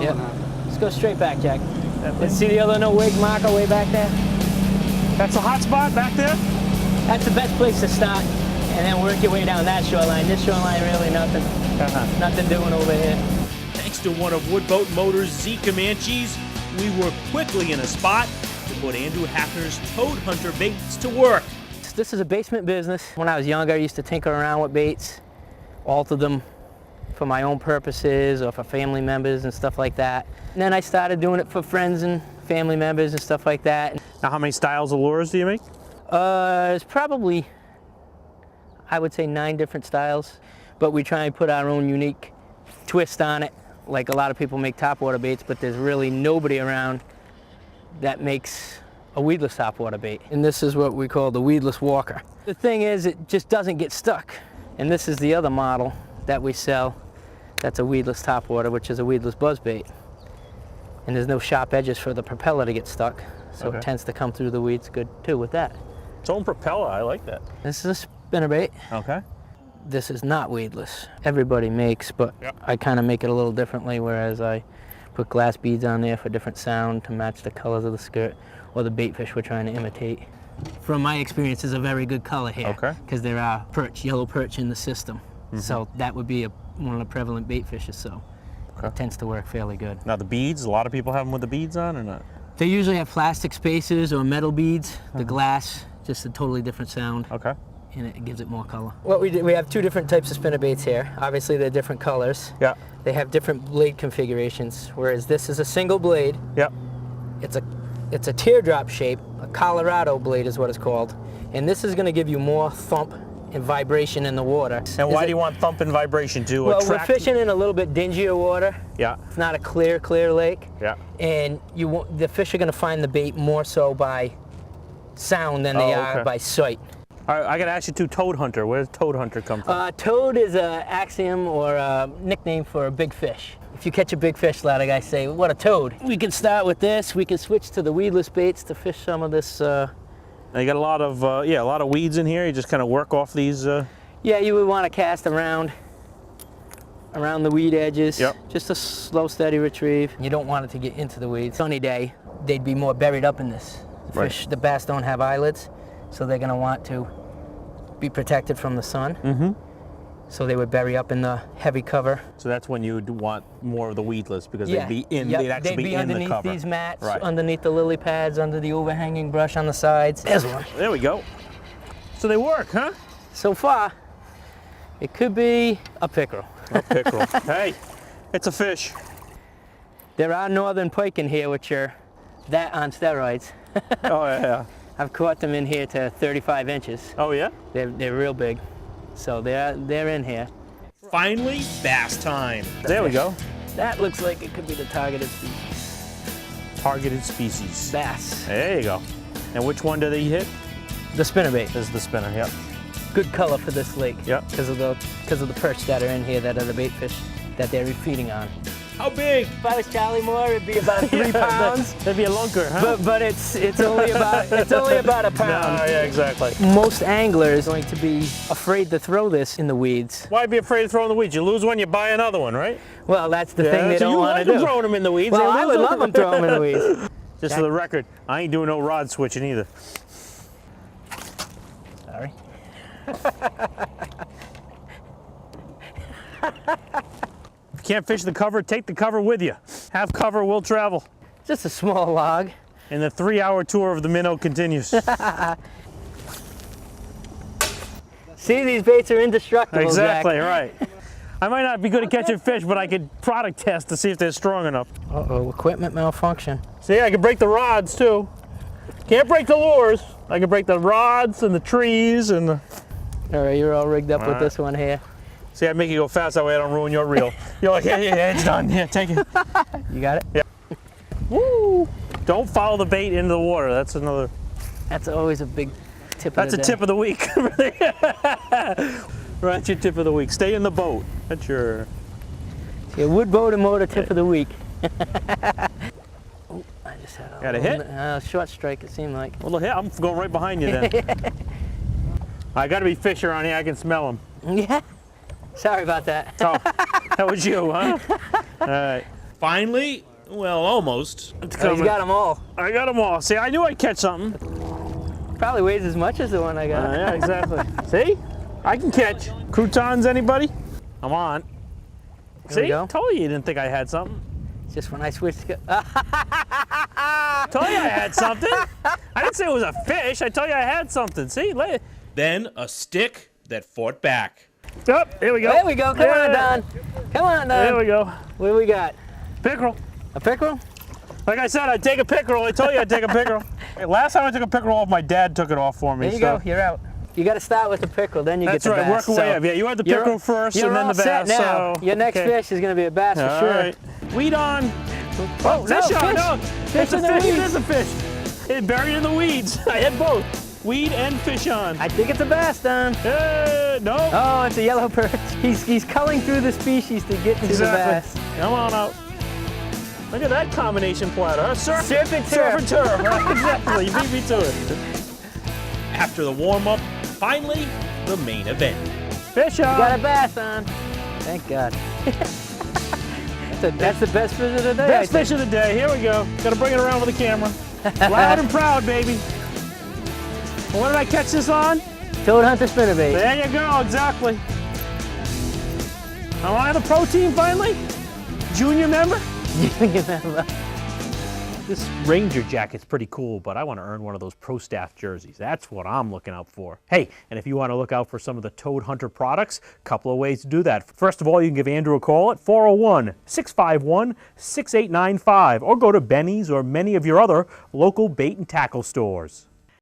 Yep. Let's go straight back, Jack. Let's see the other no wake marker way back there. That's a hot spot back there? That's the best place to start, and then work your way down that shoreline. This shoreline, really nothing. Nothing doing over here. Thanks to one of Woodboat Motors' Z Comanches, we were quickly in a spot to put Andrew Hafner's Toad Hunter baits to work. This is a basement business. When I was younger, I used to tinker around with baits, alter them for my own purposes or for family members and stuff like that. And then I started doing it for friends and family members and stuff like that. Now, how many styles of lures do you make? It's probably, I would say 9 different styles, but we try and put our own unique twist on it. Like a lot of people make topwater baits, but there's really nobody around that makes a weedless topwater bait. And this is what we call the weedless walker. The thing is, it just doesn't get stuck. And this is the other model that we sell. That's a weedless topwater, which is a weedless buzzbait. And there's no sharp edges for the propeller to get stuck, so it tends to come through the weeds good too with that. Its own propeller, I like that. This is a spinnerbait. Okay. This is not weedless. Everybody makes, but I kind of make it a little differently, whereas I put glass beads on there for different sound to match the colors of the skirt or the bait fish we're trying to imitate. From my experience, it's a very good color here, because there are perch, yellow perch in the system. So that would be one of the prevalent bait fishes, so it tends to work fairly good. Now the beads, a lot of people have them with the beads on or not? They usually have plastic spacers or metal beads. The glass, just a totally different sound. Okay. And it gives it more color. What we have 2 different types of spinnerbaits here. Obviously they're different colors. Yeah. They have different blade configurations, whereas this is a single blade. Yep. It's a teardrop shape, a Colorado blade is what it's called. And this is gonna give you more thump and vibration in the water. And why do you want thump and vibration to attract? Well, we're fishing in a little bit dingier water. Yeah. It's not a clear lake. Yeah. And the fish are gonna find the bait more so by sound than they are by sight. All right, I gotta ask you too, Toad Hunter. Where does Toad Hunter come from? Toad is an axiom or a nickname for a big fish. If you catch a big fish, a lot of guys say, what a toad. We can start with this. We can switch to the weedless baits to fish some of this. Now you got a lot of weeds in here. You just kind of work off these. Yeah, you would want to cast around the weed edges. Yep. Just a slow, steady retrieve. You don't want it to get into the weeds. Sunny day, they'd be more buried up in this. The bass don't have eyelids, so they're going to want to be protected from the sun. So they would bury up in the heavy cover. So that's when you would want more of the weedless, because they'd be in. They'd actually be in the cover. Underneath these mats, underneath the lily pads, under the overhanging brush on the sides. There's one. There we go. So they work, huh? So far, it could be a pickerel. A pickerel. Hey, it's a fish. There are northern pike in here, which are that on steroids. Oh yeah. I've caught them in here to 35 inches. Oh yeah? They're real big. So they're in here. Finally, bass time. There we go. That looks like it could be the targeted species. Targeted species. Bass. There you go. And which one do they hit? The spinnerbait. This is the spinner, yep. Good color for this lake. Yep. Because of the perch that are in here that are the bait fish that they're feeding on. How big? If I was Charlie Moore, it'd be about 3 pounds. That'd be a lunker, huh? But it's only about a pound. No, yeah, exactly. Most anglers are going to be afraid to throw this in the weeds. Why be afraid to throw in the weeds? You lose one, you buy another one, right? Well, that's the thing they don't want to do. You like throwing them in the weeds. Well, I would love them throwing them in the weeds. Just for the record, I ain't doing no rod switching either. Sorry. If you can't fish the cover, take the cover with you. Have cover, we'll travel. Just a small log. And the 3-hour tour of the minnow continues. See, these baits are indestructible, Exactly, Jack. right. I might not be good at catching fish, but I could product test to see if they're strong enough. Uh-oh, equipment malfunction. See, I can break the rods too. Can't break the lures. I can break the rods and the trees and the... All right, you're all rigged up with this one here. See, I make you go fast, that way I don't ruin your reel. You're like, yeah, it's done. Yeah, take it. You got it? Yeah. Woo! Don't follow the bait into the water. That's another... That's always a big tip of the day. That's a tip of the week. Right, that's your tip of the week. Stay in the boat. That's your... Wood boat and motor tip of the week. Oh, I just had Got a hit? Short strike, it seemed like. Well, look here, I'm going right behind you then. I got to be fish around here. I can smell them. Yeah. Sorry about that. Oh, that was you, huh? All right. Finally, well, almost. Oh, he's got them all. I got them all. See, I knew I'd catch something. Probably weighs as much as the one I got. Yeah, exactly. See? I can catch. Croutons, anybody? I'm on. There we See? go. Told you didn't think I had something. Just when I switched. Told you I had something. I didn't say it was a fish. I told you I had something. See? Then a stick that fought back. Oh, here we go. There we go. Come on, Don. Come on, Don. There we go. What do we got? Pickerel. A pickerel? Like I said, I'd take a pickerel. I told you I'd take a pickerel. Hey, last time I took a pickerel off, my dad took it off for me. There you go. You're out. You got to start with the pickerel, then you That's get the right. bass. Work away up. Yeah, you had the pickerel first, and then the bass. You're all set now. So, Your next okay. fish is going to be a bass for All sure. right. Weed on. Oh, no, Fish on. fish. No, Fish it's a in the fish. It weeds. is a fish. It's buried in the weeds. I had both. Weed and fish on. I think it's a bass, Don. No. Oh, it's a yellow perch. He's culling through the species to get to the bass. Come on out. Look at that combination platter. Huh? Surf and surf turf. and turf. Right, exactly. You beat me to it. After the warm-up, finally, the main event. Fish on. You got a bass on. Thank God. That's the best fish of the day. Best fish of the day. Here we go. Got to bring it around with the camera. Loud and proud, baby. What did I catch this on? Toad hunter spinnerbait. There you go. Exactly. Am I the pro team finally? Junior member? You remember? This Ranger jacket's pretty cool, but I want to earn one of those Pro Staff jerseys. That's what I'm looking out for. Hey, and if you want to look out for some of the Toad Hunter products, a couple of ways to do that. First of all, you can give Andrew a call at 401-651-6895 or go to Benny's or many of your other local bait and tackle stores.